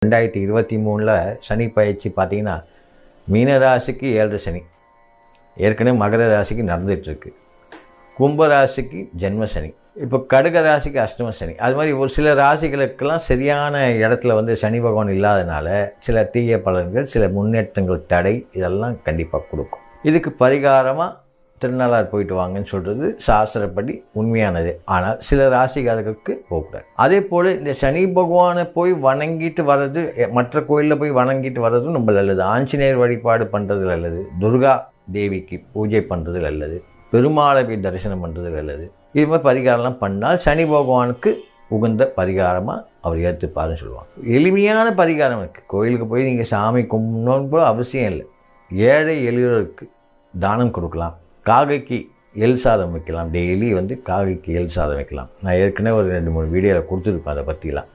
2023 சனி பயிற்சி பார்த்திங்கன்னா மீன ராசிக்கு 7 சனி, ஏற்கனவே மகர ராசிக்கு நடந்துகிட்ருக்கு. கும்ப ராசிக்கு ஜென்ம சனி, இப்போ கடக ராசிக்கு அஷ்டம சனி. அது மாதிரி ஒரு சில ராசிகளுக்கெல்லாம் சரியான இடத்துல சனி பகவான் இல்லாதனால சில தீய பலன்கள், சில முன்னேற்றங்கள், தடை இதெல்லாம் கண்டிப்பாக கொடுக்கும். இதுக்கு பரிகாரமாக திருநள்ளாறு போயிட்டு வாங்கன்னு சொல்கிறது சாஸ்திரப்படி உண்மையானது. ஆனால் சில ராசிக்காரர்களுக்கு போகக்கூடாது. அதே போல் இந்த சனி பகவானை போய் வணங்கிட்டு வர்றது, மற்ற கோயிலில் போய் வணங்கிட்டு வர்றதும் ரொம்ப நல்லது. ஆஞ்சநேயர் வழிபாடு பண்ணுறது நல்லது, துர்கா தேவிக்கு பூஜை பண்ணுறது நல்லது, பெருமாளை போய் தரிசனம் பண்ணுறது நல்லது. இது மாதிரி பரிகாரம்லாம் பண்ணால் சனி பகவானுக்கு உகந்த பரிகாரமாக அவர் ஏற்றுப்பாருன்னு சொல்லுவாங்க. எளிமையான பரிகாரம் இருக்குது. கோயிலுக்கு போய் நீங்கள் சாமி கும்பிடணும்னு போல அவசியம் இல்லை. ஏழை எளியோருக்கு தானம் கொடுக்கலாம். காகைக்கு எள் சாதம் வைக்கலாம். டெய்லி காகைக்கு எள் சாதம் வைக்கலாம். நான் ஏற்கனவே ஒரு 2-3 வீடியோவில் கொடுத்துருப்பேன் அதை பற்றிலாம்.